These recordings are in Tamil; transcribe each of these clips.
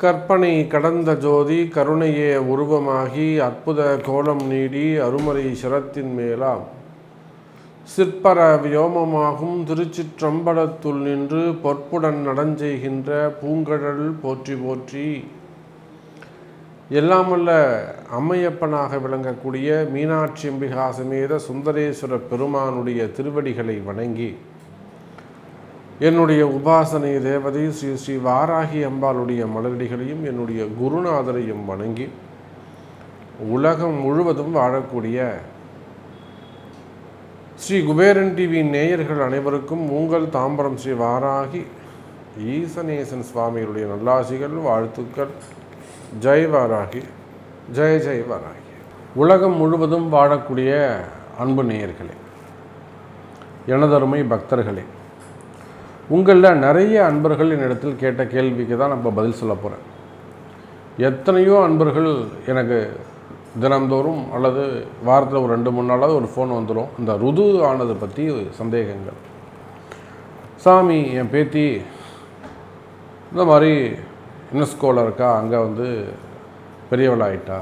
கற்பனை கடந்த ஜோதி கருணையே உருவமாகி அற்புத கோலம் நீடி அருமறை சிரத்தின் மேலாம் சிற்பர வியோமமாகும் திருச்சிற்றம்பலத்துள் நின்று பொற்புடன் நடஞ்செய்கின்ற பூங்கடல் போற்றி போற்றி. எல்லாமல்ல அம்மையப்பனாக விளங்கக்கூடிய மீனாட்சி அம்பிகா சமேத சுந்தரேஸ்வர பெருமானுடைய திருவடிகளை வணங்கி என்னுடைய உபாசனை தேவதை ஸ்ரீ ஸ்ரீ வாராகி அம்பாளுடைய மலரடிகளையும் என்னுடைய குருநாதரையும் வணங்கி உலகம் முழுவதும் வாழக்கூடிய ஸ்ரீ குபேரன் டிவி நேயர்கள் அனைவருக்கும் உங்கள் தாம்பரம் ஸ்ரீ வாராகி ஈசனேசன் சுவாமிகளுடைய நல்லாசிகள் வாழ்த்துக்கள். ஜெய் வாராகி, ஜெய் ஜெய் வாராகி. உலகம் முழுவதும் வாழக்கூடிய அன்பு நேயர்களே, எனதருமை பக்தர்களே, உங்களில் நிறைய அன்பர்கள் என்னிடத்தில் கேட்ட கேள்விக்கு தான் நம்ம பதில் சொல்ல போகிறேன். எத்தனையோ அன்பர்கள் எனக்கு தினந்தோறும் அல்லது வாரத்தில் ஒரு 2-3 நாளாவது ஒரு ஃபோன் வந்துடும். இந்த ருது ஆனதை பற்றி சந்தேகங்கள். சாமி, என் பேத்தி இந்த மாதிரி யுனெஸ்கோவில் இருக்கா, அங்கே பெரியவளாயிட்டா,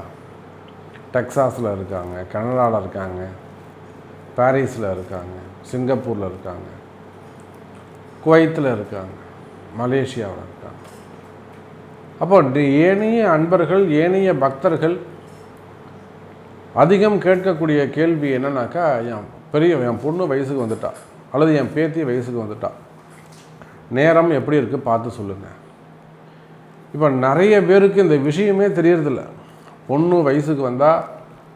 டெக்சாஸில் இருக்காங்க, கனடாவில் இருக்காங்க, பாரிஸில் இருக்காங்க, சிங்கப்பூரில் இருக்காங்க, குவைத்தில் இருக்காங்க, மலேசியாவில் இருக்காங்க. அப்போ ஏனைய அன்பர்கள், ஏனைய பக்தர்கள் அதிகம் கேட்கக்கூடிய கேள்வி என்னன்னாக்கா, என் பொண்ணு வயசுக்கு வந்துட்டா அல்லது என் பேத்தி வயசுக்கு வந்துட்டா, நேரம் எப்படி இருக்குது பார்த்து சொல்லுங்கள். இப்போ நிறைய பேருக்கு இந்த விஷயமே தெரியறதில்ல. பொண்ணு வயசுக்கு வந்தால்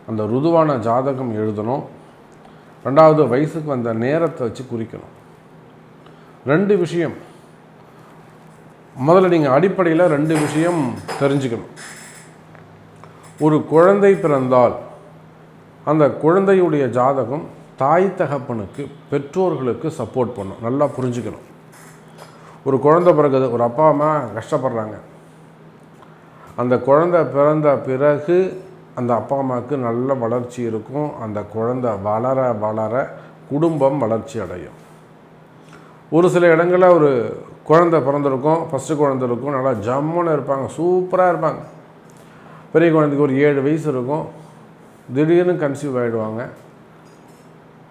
அந்த ருதுவான ஜாதகம் எழுதணும், 2வது வயசுக்கு வந்த நேரத்தை வச்சு குறிக்கணும். 2 விஷயம். முதல்ல நீங்கள் அடிப்படையில் 2 விஷயம் தெரிஞ்சுக்கணும். ஒரு குழந்தை பிறந்தால் அந்த குழந்தையுடைய ஜாதகம் தாய் தகப்பனுக்கு, பெற்றோர்களுக்கு சப்போர்ட் பண்ணும். நல்லா புரிஞ்சுக்கணும். ஒரு குழந்தை பிறகுது, ஒரு அப்பா அம்மா கஷ்டப்படுறாங்க. அந்த குழந்தை பிறந்த பிறகு அந்த அப்பா அம்மாவுக்கு நல்ல வளர்ச்சி இருக்கும். அந்த குழந்தை வளர வளர குடும்பம் வளர்ச்சி அடையும். ஒரு சில இடங்களில் ஒரு குழந்தை பிறந்திருக்கும், ஃபஸ்ட்டு குழந்தை இருக்கும், நல்லா ஜம்முன்னு இருப்பாங்க, சூப்பராக இருப்பாங்க. பெரிய குழந்தைக்கு ஒரு 7 வயசு இருக்கும், திடீர்னு கன்சீவ் ஆகிடுவாங்க.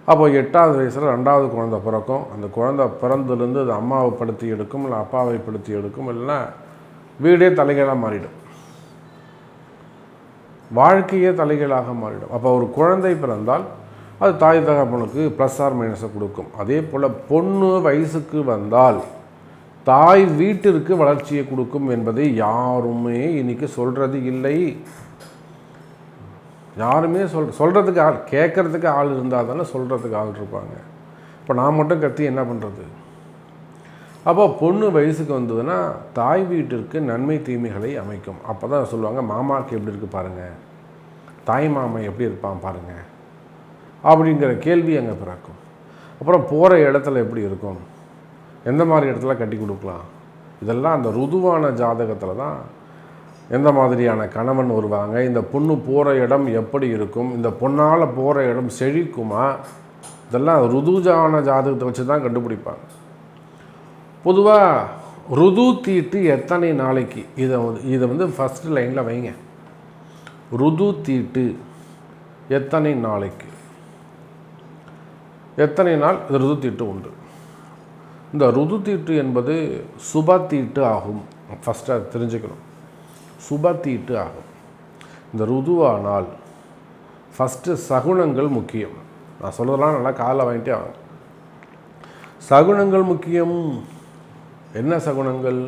அப்போ 8வது வயசில் 2வது குழந்தை பிறக்கும். அந்த குழந்தை பிறந்துலேருந்து அது அம்மாவை படுத்தி எடுக்கும், இல்லை அப்பாவை படுத்தி எடுக்கும், இல்லைன்னா வீடே தலைகீழாக மாறிடும், வாழ்க்கையே தலைகீழாக மாறிடும். அப்போ ஒரு குழந்தை பிறந்தால் அது தாய் தகப்பனுக்கு ப்ளஸ் ஆர் மைனஸை கொடுக்கும். அதே போல் பொண்ணு வயசுக்கு வந்தால் தாய் வீட்டிற்கு வளர்ச்சியை கொடுக்கும் என்பதை யாருமே இன்றைக்கி சொல்கிறது இல்லை. யாருமே சொல்கிறதுக்கு ஆள், கேட்குறதுக்கு ஆள் இருந்தால் தானே சொல்கிறதுக்கு ஆள் இருப்பாங்க. இப்போ நான் மட்டும் கத்தி என்ன பண்ணுறது? அப்போ பொண்ணு வயசுக்கு வந்ததுன்னா தாய் வீட்டிற்கு நன்மை தீமைகளை அமைக்கும். அப்போ தான் சொல்லுவாங்க, மாமாவுக்கு எப்படி இருக்குது பாருங்கள், தாய் மாமா எப்படி இருப்பான் பாருங்கள் அப்படிங்கிற கேள்வி அங்கே பிறக்கும். அப்புறம் போகிற இடத்துல எப்படி இருக்கும், எந்த மாதிரி இடத்துல கட்டி கொடுக்கலாம், இதெல்லாம் அந்த ருதுவான ஜாதகத்தில் தான் எந்த மாதிரியான கணவன் வருவாங்க, இந்த பொண்ணு போகிற இடம் எப்படி இருக்கும், இந்த பொண்ணால் போகிற இடம் செழிக்குமா, இதெல்லாம் ருதுஜான ஜாதகத்தை வச்சு தான் கண்டுபிடிப்பாங்க. பொதுவாக ருது தீட்டு எத்தனை நாளைக்கு, இதை ஃபஸ்ட்டு லைனில் வைங்க. ருது தீட்டு எத்தனை நாளைக்கு, எத்தனை நாள் இது ருது தீட்டு உண்டு. இந்த ருது தீட்டு என்பது சுப தீட்டு ஆகும். ஃபஸ்ட்டு அதை தெரிஞ்சுக்கணும். சுப தீட்டு ஆகும். இந்த ருதுவானால் ஃபஸ்ட்டு சகுனங்கள் முக்கியம். நான் சொல்கிறதெல்லாம் நல்லா காலைல வாங்கிட்டே ஆகும். சகுனங்கள் முக்கியம். என்ன சகுனங்கள்?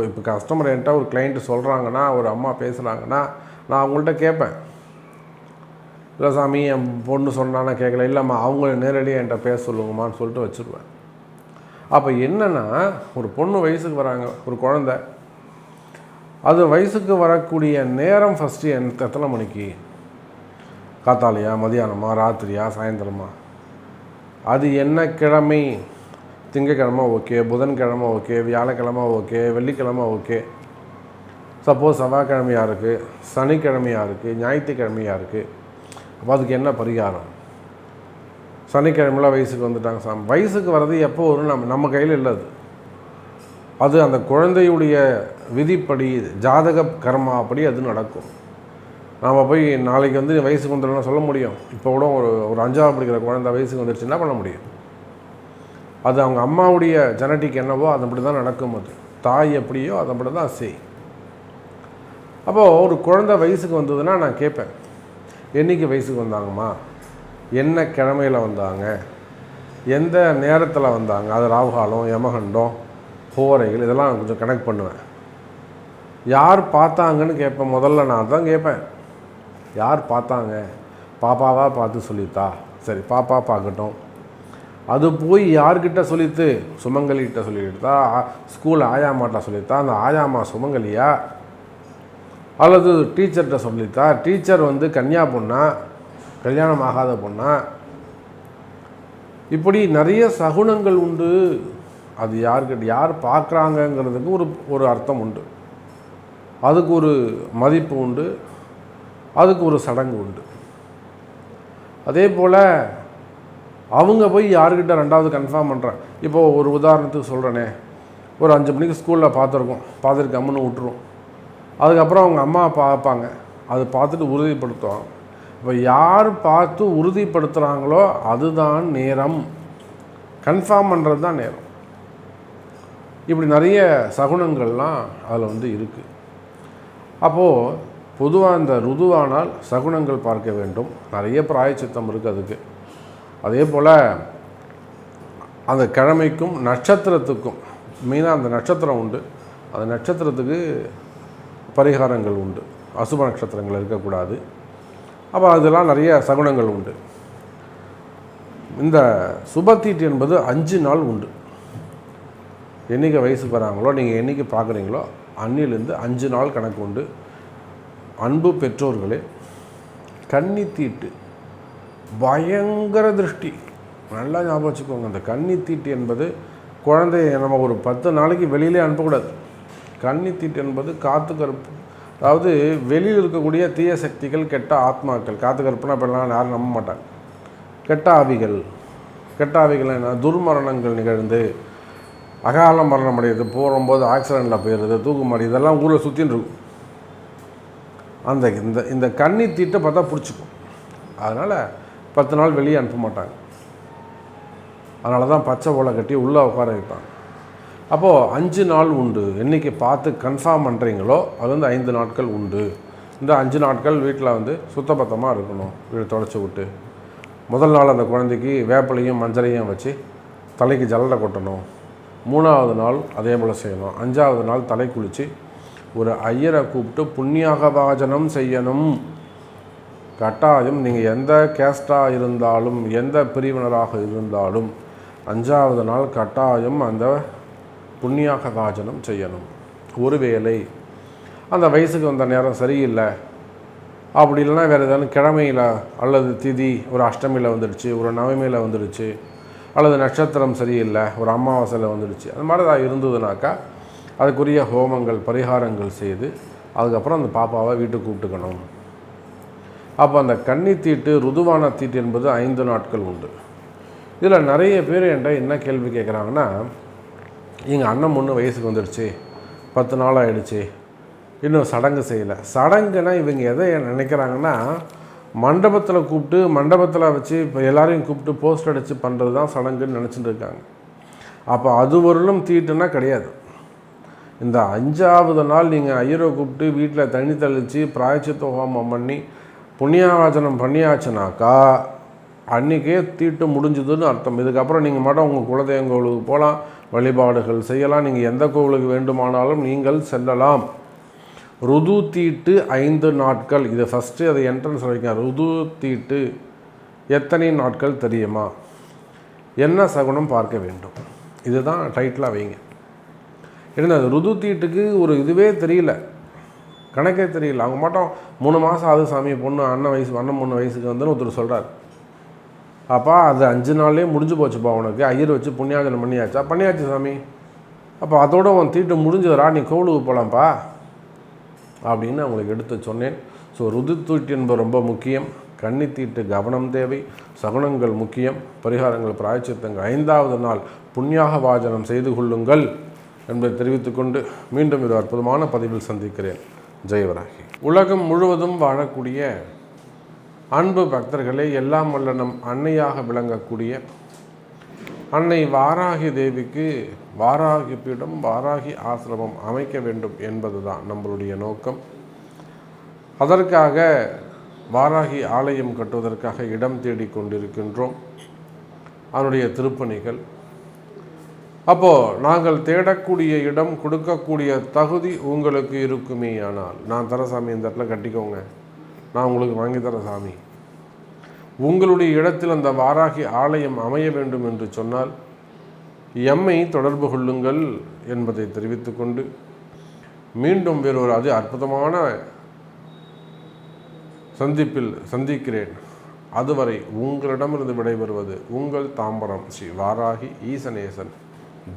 இப்போ கஸ்டமர் என்கிட்ட ஒரு கிளைண்ட்டு சொல்கிறாங்கன்னா, ஒரு அம்மா பேசுகிறாங்கன்னா, நான் அவங்கள்ட்ட கேட்பேன், இல்லை சாமி என் பொண்ணு சொன்னான்னா கேட்கல, இல்லைம்மா அவங்கள நேரடியாக என்கிட்ட பேச சொல்லுங்கம்மான்னு சொல்லிட்டு வச்சுருவேன். அப்போ என்னென்னா, ஒரு பொண்ணு வயசுக்கு வராங்க, ஒரு குழந்தை, அது வயசுக்கு வரக்கூடிய நேரம் ஃபஸ்ட்டு எத்தனை மணிக்கு, காத்தாலையா, மதியானமா, ராத்திரியா, சாயந்தரமா, அது என்ன கிழமை, திங்கக்கிழமை ஓகே, புதன்கிழமை ஓகே, வியாழக்கிழமை ஓகே, வெள்ளிக்கிழமை ஓகே, சப்போஸ் செவ்வாய்க்கிழமையாக இருக்குது, சனிக்கிழமையாக இருக்குது, ஞாயிற்றுக்கிழமையாக இருக்குது. அப்போ அதுக்கு என்ன பரிகாரம்? சனிக்கிழமையில் வயசுக்கு வந்துட்டாங்க சாமி. வயசுக்கு வர்றது எப்போ வரும் நம்ம கையில் இல்லை. அது அந்த குழந்தையுடைய விதிப்படி, ஜாதக கர்மா அப்படி அது நடக்கும். நாம் போய் நாளைக்கு வந்து வயசுக்கு வந்துடலாம் சொல்ல முடியும்? இப்போ கூட ஒரு 5ஆவது படிக்கிற குழந்தை வயசுக்கு வந்துடுச்சு என்ன பண்ண முடியும்? அது அவங்க அம்மாவுடைய ஜெனட்டிக் என்னவோ அது அப்படி தான் நடக்கும். அது தாய் எப்படியோ அது அப்படி தான் செய். அப்போது ஒரு குழந்தை வயசுக்கு வந்ததுன்னா நான் கேட்பேன், என்றைக்கு வயசுக்கு வந்தாங்கம்மா, என்ன கிழமையில் வந்தாங்க, எந்த நேரத்தில் வந்தாங்க, அது ராகுகாலம், யமகண்டம், ஹோரைகள், இதெல்லாம் கொஞ்சம் கனெக்ட் பண்ணுவேன். யார் பார்த்தாங்கன்னு கேட்பேன். முதல்ல நான் தான் கேட்பேன், யார் பார்த்தாங்க? பாப்பாவாக பார்த்து சொல்லித்தா. சரி, பாப்பா பார்க்கட்டும். அது போய் யார்கிட்ட சொல்லித்து? சுமங்கலிகிட்ட சொல்லிக்கிட்டா, ஸ்கூல் ஆயாமாட்ட சொல்லித்தா, அந்த ஆயாமா சுமங்கலியா, அல்லது டீச்சர்கிட்ட சொல்லித்தா, டீச்சர் வந்து கன்னியா பொண்ணா, கல்யாணம் ஆகாத பொண்ணா, இப்படி நிறைய சகுனங்கள் உண்டு. அது யார் பார்க்குறாங்கங்கிறதுக்கு ஒரு அர்த்தம் உண்டு, அதுக்கு ஒரு மதிப்பு உண்டு, அதுக்கு ஒரு சடங்கு உண்டு. அதே போல் அவங்க போய் யார்கிட்ட ரெண்டாவது கன்ஃபார்ம் பண்ணுறாங்க. இப்போது ஒரு உதாரணத்துக்கு சொல்கிறேனே, ஒரு 5 மணிக்கு ஸ்கூலில் பார்த்துட்டு கம்முன்னு விட்டுரும். அதுக்கப்புறம் அவங்க அம்மா பார்ப்பாங்க, அது பார்த்துட்டு உறுதிப்படுத்துவாங்க. இப்போ யார் பார்த்து உறுதிப்படுத்துகிறாங்களோ அதுதான் நேரம், கன்ஃபார்ம் பண்ணுறது தான் நேரம். இப்படி நிறைய சகுனங்கள்லாம் அதில் வந்து இருக்குது. அப்போது பொதுவாக இந்த ருதுவானால் சகுனங்கள் பார்க்க வேண்டும். நிறைய பிராயச்சித்தம் இருக்குது அதுக்கு. அதே போல் அந்த கிழமைக்கும் நட்சத்திரத்துக்கும், மெயினாக அந்த நட்சத்திரம் உண்டு, அந்த நட்சத்திரத்துக்கு பரிகாரங்கள் உண்டு. அசுப நட்சத்திரங்கள் இருக்கக்கூடாது. அப்போ அதெல்லாம் நிறைய சகுனங்கள் உண்டு. இந்த சுபத்தீட்டு என்பது 5 நாள் உண்டு. என்றைக்கு வயசுக்கு வராங்களோ, நீங்கள் என்றைக்கு பார்க்குறீங்களோ அன்னிலேருந்து 5 நாள் கணக்கு உண்டு. அன்பு பெற்றோர்களே, கன்னித்தீட்டு பயங்கர திருஷ்டி, நல்லா ஞாபகம் வச்சுக்கோங்க. அந்த கன்னித்தீட்டு என்பது குழந்தைய நம்ம ஒரு 10 நாளைக்கு வெளியிலே அனுப்பக்கூடாது. கன்னித்தீட்டு என்பது காத்து கருப்பு, அதாவது வெளியில் இருக்கக்கூடிய தீய சக்திகள், கெட்ட ஆத்மாக்கள். காத்து கருப்புனா இப்போலாம் யாரும் நம்ப மாட்டாங்க. கெட்ட ஆவிகள் என்ன, துர்மரணங்கள் நிகழ்ந்து அகால மரணம் அடையுது, போகும்போது ஆக்சிடெண்ட்டில் போயிடுறது, தூக்குமாடி, இதெல்லாம் ஊரில் சுற்றின்னு இருக்கும். இந்த கன்னித்தீட்டை பார்த்தா பிடிச்சிக்கும். அதனால் 10 நாள் வெளியே அனுப்ப மாட்டாங்க. அதனால தான் பச்சை ஓலை கட்டி உள்ளே உட்கார வைப்பாங்க. அப்போது 5 நாள் உண்டு. என்றைக்கு பார்த்து கன்ஃபார்ம் பண்ணுறீங்களோ அது வந்து 5 நாட்கள் உண்டு. இந்த 5 நாட்கள் வீட்டில் வந்து சுத்தபத்தமாக இருக்கணும். வீடு தொடச்சி விட்டு முதல் நாள் அந்த குழந்தைக்கு வேப்பிலையும் மஞ்சளையும் வச்சு தலைக்கு ஜல்லடை கொட்டணும். 3ஆவது நாள் அதே போல் செய்யணும். 5ஆவது நாள் தலை குளித்து ஒரு ஐயரை கூப்பிட்டு புண்ணியாகவாஜனம் செய்யணும். கட்டாயம் நீங்கள் எந்த கேஸ்டாக இருந்தாலும், எந்த பிரிவினராக இருந்தாலும் 5ஆவது நாள் கட்டாயம் அந்த புண்ணியாகவாஜனம் செய்யணும். ஒருவேளை அந்த வயசுக்கு வந்த நேரம் சரியில்லை, அப்படி இல்லைன்னா வேறு ஏதாவது கிழமையில் அல்லது திதி ஒரு அஷ்டமியில் வந்துடுச்சு, ஒரு நவமியில் வந்துடுச்சு, அல்லது நட்சத்திரம் சரியில்லை, ஒரு அமாவாசையில் வந்துடுச்சு, அந்த மாதிரி தான் இருந்ததுனாக்கா அதுக்குரிய ஹோமங்கள் பரிகாரங்கள் செய்து அதுக்கப்புறம் அந்த பாப்பாவை வீட்டுக்கு கூப்பிட்டுக்கணும். அப்போ அந்த கன்னித்தீட்டு ருதுவான தீட்டு என்பது 5 நாட்கள் உண்டு. இதில் நிறைய பேர் என்கிட்ட என்ன கேள்வி கேட்குறாங்கன்னா, எங்கள் அண்ணன் பொண்ணு வயசுக்கு வந்துடுச்சு, 10 நாள் ஆகிடுச்சு, இன்னும் சடங்கு செய்யலை. சடங்குனா இவங்க எதை நினைக்கிறாங்கன்னா, மண்டபத்தில் கூப்பிட்டு மண்டபத்தில் வச்சு இப்போ எல்லாரையும் கூப்பிட்டு போஸ்ட் அடித்து பண்ணுறது தான் சடங்குன்னு நினச்சிட்டு இருக்காங்க. அப்போ அது வரலும் தீட்டுன்னா கிடையாது. இந்த 5ஆவது நாள் நீங்கள் ஐயரை கூப்பிட்டு வீட்டில் தண்ணி தெளித்து பிராயச்சித்த ஹோமம் பண்ணி புண்ணியாவாச்சனம் பண்ணியாச்சுனாக்கா அன்றைக்கே தீட்டு முடிஞ்சுதுன்னு அர்த்தம். இதுக்கப்புறம் நீங்கள் மட்டும் உங்கள் குலதெய்வம் கோவிலுக்கு போகலாம், வழிபாடுகள் செய்யலாம், நீங்கள் எந்த கோவிலுக்கு வேண்டுமானாலும் நீங்கள் செல்லலாம். ருது தீட்டு 5 நாட்கள். இது ஃபஸ்ட்டு அதை என்ட்ரன்ஸ் வைக்க. ருது தீட்டு எத்தனை நாட்கள் தெரியுமா? என்ன சகுனம் பார்க்க வேண்டும்? இதுதான் டைட்டிலாக வைங்க. ஏன்னா அது ருது தீட்டுக்கு ஒரு இதுவே தெரியல, கணக்கே தெரியல. அவங்க மட்டும் 3 மாதம் ஆகுது சாமி, பொண்ணு அண்ணன் பொண்ணு வயசுக்கு வந்துன்னு ஒருத்தர் சொல்கிறார். அப்பா அது 5 நாள்லேயே முடிஞ்சு போச்சுப்பா, உனக்கு ஐயர் வச்சு புண்ணியாஜனம் பண்ணியாச்சா? பண்ணியாச்சு சாமி. அப்போ அதோட உன் தீட்டு முடிஞ்சதுரா, நீ கோவிலுக்கு போகலாம்ப்பா அப்படின்னு அவங்களுக்கு எடுத்து சொன்னேன். ஸோ ருது தீட்டு என்பது ரொம்ப முக்கியம். கன்னித்தீட்டு கவனம் தேவை. சகுனங்கள் முக்கியம். பரிகாரங்கள் பிராயச்சித்தங்கள். 5வது நாள் புண்ணியாக வாஜனம் செய்து கொள்ளுங்கள் என்பதை தெரிவித்துக்கொண்டு மீண்டும் ஒரு அற்புதமான பதிவில் சந்திக்கிறேன். ஜெயவராகி. உலகம் முழுவதும் வாழக்கூடிய அன்பு பக்தர்களே, எல்லாம் வல்ல நம் அன்னையாக விளங்கக்கூடிய அன்னை வாராகி தேவிக்கு வாராகி பீடம், வாராகி ஆசிரமம் அமைக்க வேண்டும் என்பதுதான் நம்மளுடைய நோக்கம். அதற்காக வாராகி ஆலயம் கட்டுவதற்காக இடம் தேடிக் கொண்டிருக்கின்றோம். அதனுடைய திருப்பணிகள். அப்போது நாங்கள் தேடக்கூடிய இடம், கொடுக்கக்கூடிய தகுதி உங்களுக்கு இருக்குமே. ஆனால் நான் தர சாமி, இந்த இடத்துல கட்டிக்கோங்க, நான் உங்களுக்கு வாங்கி தர சாமி, உங்களுடைய இடத்தில் அந்த வாராகி ஆலயம் அமைய வேண்டும் என்று சொன்னால் எம்மை தொடர்பு கொள்ளுங்கள் என்பதை தெரிவித்துக்கொண்டு மீண்டும் வேறொரு அற்புதமான சந்திப்பில் சந்திக்கிறேன். அதுவரை உங்களிடமிருந்து விடைபெறுவது உங்கள் தாம்பரம் ஸ்ரீ வாராகி ஈசனேசன்.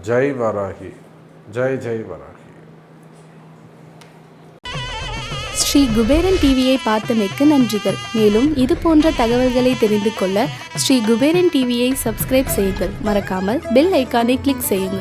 ஜெய் வாராகி. ஜெய் ஜெய் வாராகி. ஸ்ரீ குபேரன் டிவியை பார்த்தமைக்கு நன்றிகள். மேலும் இது போன்ற தகவல்களை தெரிந்து கொள்ள ஸ்ரீ குபேரன் டிவியை சப்ஸ்கிரைப் செய்யுங்கள். மறக்காமல் பெல் ஐக்கானை கிளிக் செய்யுங்கள்.